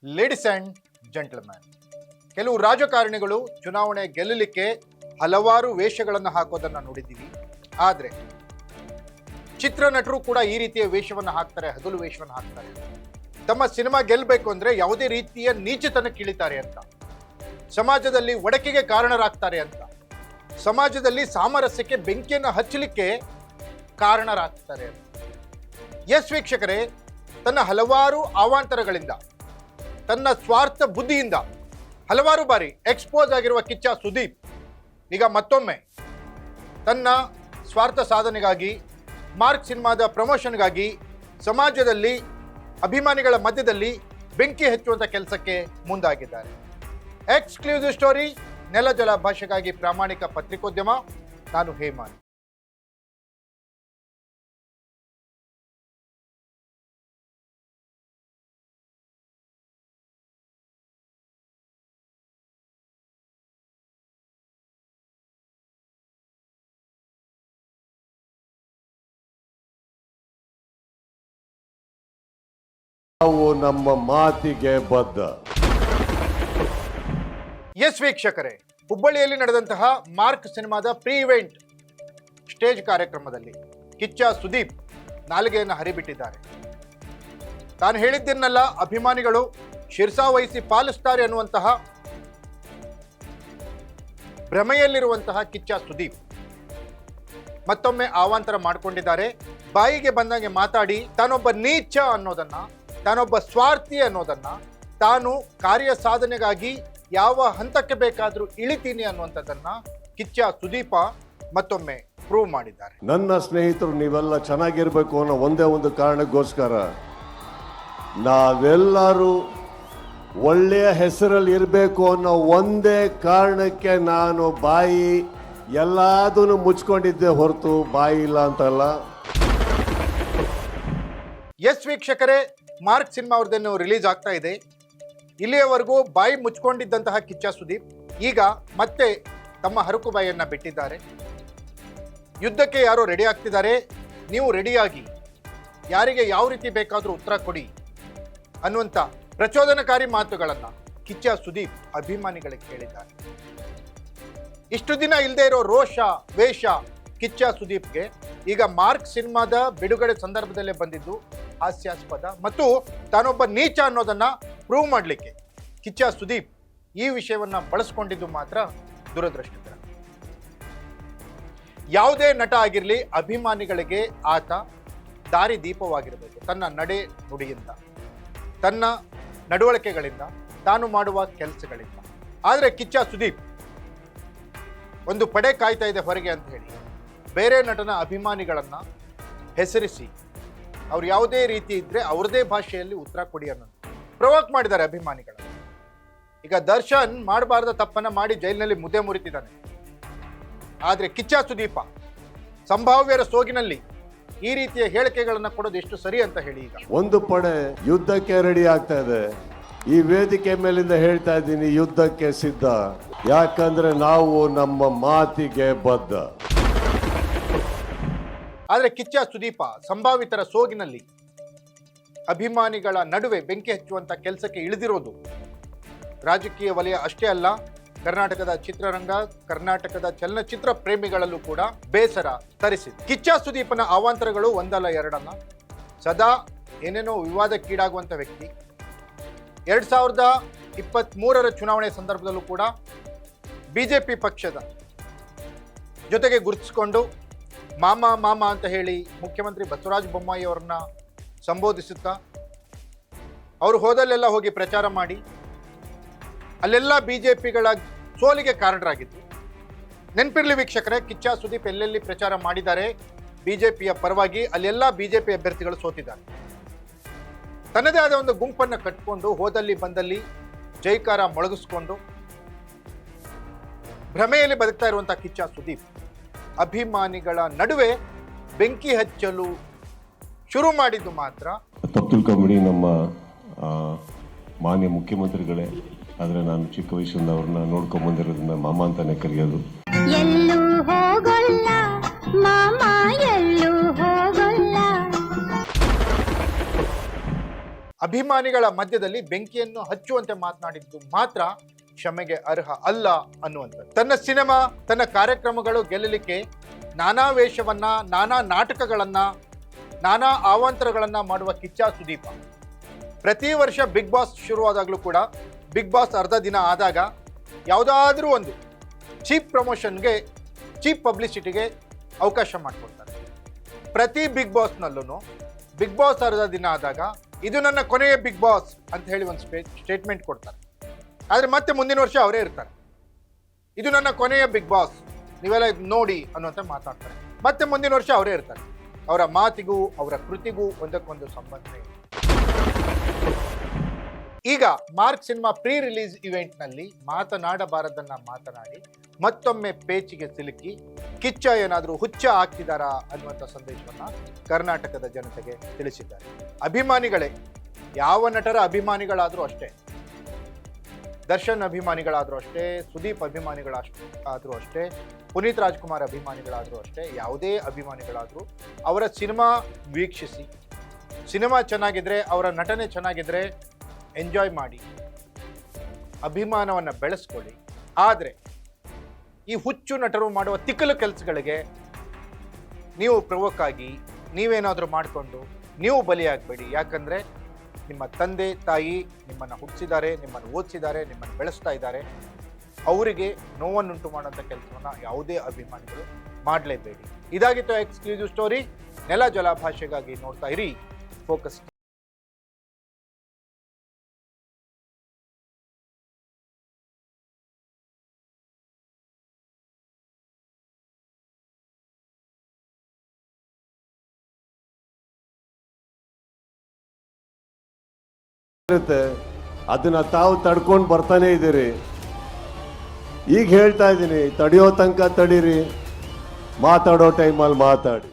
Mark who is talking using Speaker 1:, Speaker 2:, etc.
Speaker 1: Ladies and gentleman, ಕೆಲವು ರಾಜಕಾರಣಿಗಳು ಚುನಾವಣೆ ಗೆಲ್ಲಲಿಕ್ಕೆ ಹಲವಾರು ವೇಷಗಳನ್ನು ಹಾಕೋದನ್ನು ನೋಡಿದ್ದೀವಿ. ಆದರೆ ಚಿತ್ರನಟರು ಕೂಡ ಈ ರೀತಿಯ ವೇಷವನ್ನು ಹಾಕ್ತಾರೆ, ಹಗಲು ವೇಷವನ್ನು ಹಾಕ್ತಾರೆ. ತಮ್ಮ ಸಿನಿಮಾ ಗೆಲ್ಲಬೇಕು ಅಂದರೆ ಯಾವುದೇ ರೀತಿಯ ನೀಚತನಕ್ಕೆ ಇಳಿತಾರೆ ಅಂತ, ಸಮಾಜದಲ್ಲಿ ಒಡಕಿಗೆ ಕಾರಣರಾಗ್ತಾರೆ ಅಂತ, ಸಮಾಜದಲ್ಲಿ ಸಾಮರಸ್ಯಕ್ಕೆ ಬೆಂಕಿಯನ್ನು ಹಚ್ಚಲಿಕ್ಕೆ ಕಾರಣರಾಗ್ತಾರೆ ಅಂತ. ಎಸ್ ವೀಕ್ಷಕರೇ, ತನ್ನ ಹಲವಾರು ಅವಾಂತರಗಳಿಂದ, ತನ್ನ ಸ್ವಾರ್ಥ ಬುದ್ಧಿಯಿಂದ ಹಲವಾರು ಬಾರಿ ಎಕ್ಸ್ಪೋಸ್ ಆಗಿರುವ ಕಿಚ್ಚ ಸುದೀಪ್ ಈಗ ಮತ್ತೊಮ್ಮೆ ತನ್ನ ಸ್ವಾರ್ಥ ಸಾಧನೆಗಾಗಿ, ಮಾರ್ಕ್ ಸಿನಿಮಾದ ಪ್ರಮೋಷನ್ಗಾಗಿ ಸಮಾಜದಲ್ಲಿ ಅಭಿಮಾನಿಗಳ ಮಧ್ಯದಲ್ಲಿ ಬೆಂಕಿ ಹಚ್ಚುವಂಥ ಕೆಲಸಕ್ಕೆ ಮುಂದಾಗಿದ್ದಾರೆ. ಎಕ್ಸ್ಕ್ಲೂಸಿವ್ ಸ್ಟೋರಿ, ನೆಲ ಜಲ ಭಾಷೆಗಾಗಿ ಪ್ರಾಮಾಣಿಕ ಪತ್ರಿಕೋದ್ಯಮ. ನಾನು ಹೇಮಾನ್.
Speaker 2: ನಾವು ನಮ್ಮ ಮಾತಿಗೆ ಬದ್ಧ.
Speaker 1: ಎಸ್ ವೀಕ್ಷಕರೇ, ಹುಬ್ಬಳ್ಳಿಯಲ್ಲಿ ನಡೆದಂತಹ ಮಾರ್ಕ್ ಸಿನಿಮಾದ ಪ್ರೀ ಇವೆಂಟ್ ಸ್ಟೇಜ್ ಕಾರ್ಯಕ್ರಮದಲ್ಲಿ ಕಿಚ್ಚ ಸುದೀಪ್ ನಾಲಿಗೆಯನ್ನು ಹರಿಬಿಟ್ಟಿದ್ದಾರೆ. ತಾನು ಹೇಳಿದ್ದನ್ನೆಲ್ಲ ಅಭಿಮಾನಿಗಳು ಶಿರಸಾವಹಿಸಿ ಪಾಲಿಸ್ತಾರೆ ಅನ್ನುವಂತಹ ಭ್ರಮೆಯಲ್ಲಿರುವಂತಹ ಕಿಚ್ಚ ಸುದೀಪ್ ಮತ್ತೊಮ್ಮೆ ಅವಾಂತರ ಮಾಡಿಕೊಂಡಿದ್ದಾರೆ. ಬಾಯಿಗೆ ಬಂದಂಗೆ ಮಾತಾಡಿ ತಾನೊಬ್ಬ ನೀಚ ಅನ್ನೋದನ್ನ, ತಾನೊಬ್ಬ ಸ್ವಾರ್ಥಿ ಅನ್ನೋದನ್ನ, ತಾನು ಕಾರ್ಯ ಸಾಧನೆಗಾಗಿ ಯಾವ ಹಂತಕ್ಕೆ ಬೇಕಾದರೂ ಇಳಿತೀನಿ ಅನ್ನುವಂಥದ್ದನ್ನ ಕಿಚ್ಚ ಸುದೀಪ ಮತ್ತೊಮ್ಮೆ ಪ್ರೂವ್ ಮಾಡಿದ್ದಾರೆ.
Speaker 2: ನನ್ನ ಸ್ನೇಹಿತರು ನೀವೆಲ್ಲ ಚೆನ್ನಾಗಿರ್ಬೇಕು ಅನ್ನೋ ಒಂದೇ ಒಂದು ಕಾರಣಕ್ಕೋಸ್ಕರ ನಾವೆಲ್ಲರೂ ಒಳ್ಳೆಯ ಹೆಸರಲ್ಲಿ ಇರಬೇಕು ಅನ್ನೋ ಒಂದೇ ಕಾರಣಕ್ಕೆ ನಾನು ಬಾಯಿ ಎಲ್ಲದನ್ನು ಮುಚ್ಕೊಂಡಿದ್ದೆ ಹೊರತು ಬಾಯಿ ಇಲ್ಲ ಅಂತಲ್ಲ.
Speaker 1: ಎಸ್ ವೀಕ್ಷಕರೇ, ಮಾರ್ಕ್ ಸಿನಿಮಾ ಅವ್ರದ್ದೇನು ರಿಲೀಸ್ ಆಗ್ತಾ ಇದೆ. ಇಲ್ಲಿಯವರೆಗೂ ಬಾಯಿ ಮುಚ್ಕೊಂಡಿದ್ದಂತಹ ಕಿಚ್ಚ ಸುದೀಪ್ ಈಗ ಮತ್ತೆ ತಮ್ಮ ಹರಕು ಬಾಯಿಯನ್ನ ಬಿಟ್ಟಿದ್ದಾರೆ. ಯುದ್ಧಕ್ಕೆ ಯಾರೋ ರೆಡಿ ಆಗ್ತಿದ್ದಾರೆ, ನೀವು ರೆಡಿಯಾಗಿ ಯಾರಿಗೆ ಯಾವ ರೀತಿ ಬೇಕಾದರೂ ಉತ್ತರ ಕೊಡಿ ಅನ್ನುವಂಥ ಪ್ರಚೋದನಕಾರಿ ಮಾತುಗಳನ್ನ ಕಿಚ್ಚ ಸುದೀಪ್ ಅಭಿಮಾನಿಗಳಿಗೆ ಹೇಳಿದ್ದಾರೆ. ಇಷ್ಟು ದಿನ ಇಲ್ಲದೆ ಇರೋ ರೋಷ ವೇಷ ಕಿಚ್ಚ ಸುದೀಪ್ಗೆ ಈಗ ಮಾರ್ಕ್ ಸಿನಿಮಾದ ಬಿಡುಗಡೆ ಸಂದರ್ಭದಲ್ಲೇ ಬಂದಿದ್ದು ಹಾಸ್ಯಾಸ್ಪದ ಮತ್ತು ತಾನೊಬ್ಬ ನೀಚ ಅನ್ನೋದನ್ನ ಪ್ರೂವ್ ಮಾಡಲಿಕ್ಕೆ ಕಿಚ್ಚ ಸುದೀಪ್ ಈ ವಿಷಯವನ್ನ ಬಳಸ್ಕೊಂಡಿದ್ದು ಮಾತ್ರ ದುರದೃಷ್ಟಕರ. ಯಾವುದೇ ನಟ ಆಗಿರಲಿ, ಅಭಿಮಾನಿಗಳಿಗೆ ಆತ ದಾರಿ ದೀಪವಾಗಿರಬೇಕು. ತನ್ನ ನಡೆ ನುಡಿಯಿಂದ, ತನ್ನ ನಡವಳಿಕೆಗಳಿಂದ, ತಾನು ಮಾಡುವ ಕೆಲಸಗಳಿಂದ. ಆದರೆ ಕಿಚ್ಚ ಸುದೀಪ್ ಒಂದು ಪಡೆ ಕಾಯ್ತಾ ಇದೆ ಹೊರಗೆ ಅಂತ ಹೇಳಿ ಬೇರೆ ನಟನ ಅಭಿಮಾನಿಗಳನ್ನ ಹೆಸರಿಸಿ ಅವ್ರು ಯಾವುದೇ ರೀತಿ ಇದ್ರೆ ಅವ್ರದೇ ಭಾಷೆಯಲ್ಲಿ ಉತ್ತರ ಕೊಡಿ ಅನ್ನೋದು ಪ್ರವೋಕ್ ಮಾಡಿದ್ದಾರೆ ಅಭಿಮಾನಿಗಳನ್ನ. ಈಗ ದರ್ಶನ್ ಮಾಡಬಾರ್ದ ತಪ್ಪನ್ನ ಮಾಡಿ ಜೈಲಿನಲ್ಲಿ ಮುದ್ದೆ ಮುರಿತಿದ್ದಾನೆ. ಆದ್ರೆ ಕಿಚ್ಚ ಸುದೀಪ ಸಂಭಾವ್ಯರ ಸೋಗಿನಲ್ಲಿ ಈ ರೀತಿಯ ಹೇಳಿಕೆಗಳನ್ನ ಕೊಡೋದು ಎಷ್ಟು ಸರಿ ಅಂತ ಹೇಳಿ ಈಗ
Speaker 2: ಒಂದು ಪಡೆ ಯುದ್ಧಕ್ಕೆ ರೆಡಿ ಆಗ್ತಾ ಇದೆ. ಈ ವೇದಿಕೆ ಮೇಲಿಂದ ಹೇಳ್ತಾ ಇದ್ದೀನಿ, ಯುದ್ಧಕ್ಕೆ ಸಿದ್ಧ. ಯಾಕಂದ್ರೆ ನಾವು ನಮ್ಮ ಮಾತಿಗೆ ಬದ್ಧ.
Speaker 1: ಆದರೆ ಕಿಚ್ಚ ಸುದೀಪ ಸಂಭಾವಿತರ ಸೋಗಿನಲ್ಲಿ ಅಭಿಮಾನಿಗಳ ನಡುವೆ ಬೆಂಕಿ ಹಚ್ಚುವಂತ ಕೆಲಸಕ್ಕೆ ಇಳಿದಿರೋದು ರಾಜಕೀಯ ವಲಯ ಅಷ್ಟೇ ಅಲ್ಲ, ಕರ್ನಾಟಕದ ಚಿತ್ರರಂಗ, ಕರ್ನಾಟಕದ ಚಲನಚಿತ್ರ ಪ್ರೇಮಿಗಳಲ್ಲೂ ಕೂಡ ಬೇಸರ ತರಿಸಿದೆ. ಕಿಚ್ಚ ಸುದೀಪನ ಅವಾಂತರಗಳು ಒಂದಲ್ಲ ಎರಡಲ್ಲ. ಸದಾ ಏನೇನೋ ವಿವಾದಕ್ಕೀಡಾಗುವಂಥ ವ್ಯಕ್ತಿ. 2023 ಚುನಾವಣೆ ಸಂದರ್ಭದಲ್ಲೂ ಕೂಡ ಬಿಜೆಪಿ ಪಕ್ಷದ ಜೊತೆಗೆ ಗುರುತಿಸಿಕೊಂಡು ಮಾಮ ಮಾಮ ಅಂತ ಹೇಳಿ ಮುಖ್ಯಮಂತ್ರಿ ಬಸವರಾಜ ಬೊಮ್ಮಾಯಿ ಅವರನ್ನ ಸಂಬೋಧಿಸುತ್ತಾ ಅವರು ಹೋದಲ್ಲೆಲ್ಲ ಹೋಗಿ ಪ್ರಚಾರ ಮಾಡಿ ಅಲ್ಲೆಲ್ಲ ಬಿಜೆಪಿಗಳ ಸೋಲಿಗೆ ಕಾರಣರಾಗಿತ್ತು. ನೆನಪಿರ್ಲಿ ವೀಕ್ಷಕರೇ, ಕಿಚ್ಚ ಸುದೀಪ್ ಎಲ್ಲೆಲ್ಲಿ ಪ್ರಚಾರ ಮಾಡಿದ್ದಾರೆ ಬಿಜೆಪಿಯ ಪರವಾಗಿ, ಅಲ್ಲೆಲ್ಲ ಬಿಜೆಪಿ ಅಭ್ಯರ್ಥಿಗಳು ಸೋತಿದ್ದಾರೆ. ತನ್ನದೇ ಆದ ಒಂದು ಗುಂಪನ್ನು ಕಟ್ಕೊಂಡು ಹೋದಲ್ಲಿ ಬಂದಲ್ಲಿ ಜೈಕಾರ ಮೊಳಗಿಸ್ಕೊಂಡು ಭ್ರಮೆಯಲ್ಲಿ ಬದುಕ್ತಾ ಇರುವಂತಹ ಕಿಚ್ಚ ಸುದೀಪ್ ಅಭಿಮಾನಿಗಳ ನಡುವೆ ಬೆಂಕಿ ಹಚ್ಚಲು ಶುರು ಮಾಡಿದ್ದು ಮಾತ್ರ
Speaker 3: ತಪ್ಪು ತಿಳ್ಕೊಂಬಿಡಿ. ನಮ್ಮ ಮಾನ್ಯ ಮುಖ್ಯಮಂತ್ರಿಗಳೇ, ಆದರೆ ನಾನು ಚಿಕ್ಕ ವಯಸ್ಸಿಂದ ಅವ್ರನ್ನ ನೋಡ್ಕೊಂಡ್ ಬಂದಿರೋದ್ರಿಂದ ಮಾಮ ಅಂತಾನೆ ಕರೆಯೋದು.
Speaker 4: ಎಲ್ಲೂ ಹೋಗಲ್ಲ ಮಾಮ, ಎಲ್ಲೂ ಹೋಗಲ್ಲ.
Speaker 1: ಅಭಿಮಾನಿಗಳ ಮಧ್ಯದಲ್ಲಿ ಬೆಂಕಿಯನ್ನು ಹಚ್ಚುವಂತೆ ಮಾತನಾಡಿದ್ದು ಮಾತ್ರ ಕ್ಷಮೆಗೆ ಅರ್ಹ ಅಲ್ಲ ಅನ್ನುವಂಥದ್ದು. ತನ್ನ ಸಿನಿಮಾ, ತನ್ನ ಕಾರ್ಯಕ್ರಮಗಳು ಗೆಲ್ಲಲಿಕ್ಕೆ ನಾನಾ ವೇಷವನ್ನ, ನಾನಾ ನಾಟಕಗಳನ್ನ, ನಾನಾ ಅವಾಂತರಗಳನ್ನ ಮಾಡುವ ಕಿಚ್ಚ ಸುದೀಪ ಪ್ರತಿ ವರ್ಷ ಬಿಗ್ ಬಾಸ್ ಶುರುವಾದಾಗಲೂ ಕೂಡ ಬಿಗ್ ಬಾಸ್ ಅರ್ಧ ದಿನ ಆದಾಗ ಯಾವುದಾದ್ರೂ ಒಂದು ಚೀಪ್ ಪ್ರಮೋಷನ್ಗೆ, ಚೀಪ್ ಪಬ್ಲಿಸಿಟಿಗೆ ಅವಕಾಶ ಮಾಡಿಕೊಡ್ತಾರೆ. ಪ್ರತಿ ಬಿಗ್ ಬಾಸ್ನಲ್ಲೂ ಬಿಗ್ ಬಾಸ್ ಅರ್ಧ ದಿನ ಆದಾಗ ಇದು ನನ್ನ ಕೊನೆಯ ಬಿಗ್ ಬಾಸ್ ಅಂತ ಹೇಳಿ ಒಂದು ಸ್ಟೇಟ್ಮೆಂಟ್ ಕೊಡ್ತಾರೆ. ಆದರೆ ಮತ್ತೆ ಮುಂದಿನ ವರ್ಷ ಅವರೇ ಇರ್ತಾರೆ. ಇದು ನನ್ನ ಕೊನೆಯ ಬಿಗ್ ಬಾಸ್, ನೀವೆಲ್ಲ ಇದು ನೋಡಿ ಅನ್ನುವಂತ ಮಾತಾಡ್ತಾರೆ. ಮತ್ತೆ ಮುಂದಿನ ವರ್ಷ ಅವರೇ ಇರ್ತಾರೆ. ಅವರ ಮಾತಿಗೂ ಅವರ ಕೃತಿಗೂ ಒಂದಕ್ಕೊಂದು ಸಂಬಂಧ ಇದೆ. ಈಗ ಮಾರ್ಕ್ ಸಿನಿಮಾ ಪ್ರೀ ರಿಲೀಸ್ ಇವೆಂಟ್ನಲ್ಲಿ ಮಾತನಾಡಬಾರದನ್ನ ಮಾತನಾಡಿ ಮತ್ತೊಮ್ಮೆ ಪೇಚಿಗೆ ಸಿಲುಕಿ ಕಿಚ್ಚ ಏನಾದರೂ ಹುಚ್ಚ ಹಾಕ್ತಿದಾರಾ ಅನ್ನುವಂಥ ಸಂದೇಶವನ್ನ ಕರ್ನಾಟಕದ ಜನತೆಗೆ ತಿಳಿಸಿದ್ದಾರೆ. ಅಭಿಮಾನಿಗಳೇ, ಯಾವ ನಟರ ಅಭಿಮಾನಿಗಳಾದರೂ ಅಷ್ಟೇ, ದರ್ಶನ್ ಅಭಿಮಾನಿಗಳಾದರೂ ಅಷ್ಟೇ, ಸುದೀಪ್ ಅಭಿಮಾನಿಗಳಾದರೂ ಅಷ್ಟೇ, ಪುನೀತ್ ರಾಜ್ಕುಮಾರ್ ಅಭಿಮಾನಿಗಳಾದರೂ ಅಷ್ಟೇ, ಯಾವುದೇ ಅಭಿಮಾನಿಗಳಾದರೂ ಅವರ ಸಿನಿಮಾ ವೀಕ್ಷಿಸಿ, ಸಿನಿಮಾ ಚೆನ್ನಾಗಿದ್ರೆ, ಅವರ ನಟನೆ ಚೆನ್ನಾಗಿದ್ರೆ ಎಂಜಾಯ್ ಮಾಡಿ, ಅಭಿಮಾನವನ್ನು ಬೆಳೆಸ್ಕೊಳ್ಳಿ. ಆದರೆ ಈ ಹುಚ್ಚು ನಟರು ಮಾಡುವ ತಿಕ್ಕಲು ಕೆಲಸಗಳಿಗೆ ನೀವು ಪ್ರವೋಕ್ ಆಗಿ ನೀವೇನಾದರೂ ಮಾಡಿಕೊಂಡು ನೀವು ಬಲಿಯಾಗಬೇಡಿ. ಯಾಕಂದರೆ ನಿಮ್ಮ ತಂದೆ ತಾಯಿ ನಿಮ್ಮನ್ನು ಹುಟ್ಟಿಸಿದ್ದಾರೆ, ನಿಮ್ಮನ್ನು ಓದಿಸಿದ್ದಾರೆ, ನಿಮ್ಮನ್ನು ಬೆಳೆಸ್ತಾ ಇದ್ದಾರೆ. ಅವರಿಗೆ ನೋವನ್ನುಂಟು ಮಾಡುವಂಥ ಕೆಲಸವನ್ನು ಯಾವುದೇ ಅಭಿಮಾನಿಗಳು ಮಾಡಲೇಬೇಡಿ. ಇದಾಗಿತ್ತು ಎಕ್ಸ್ಕ್ಲೂಸಿವ್ ಸ್ಟೋರಿ. ನೆಲ ಜಲ ಭಾಷೆಗಾಗಿ ನೋಡ್ತಾ ಇರಿ ಫೋಕಸ್.
Speaker 2: ಅದನ್ನ ತಾವು ತಡ್ಕೊಂಡು ಬರ್ತಾನೆ ಇದ್ದೀರಿ. ಈಗ ಹೇಳ್ತಾ ಇದ್ದೀನಿ, ತಡೆಯೋ ತನಕ ತಡೀರಿ, ಮಾತಾಡೋ ಟೈಮಲ್ಲಿ ಮಾತಾಡಿ.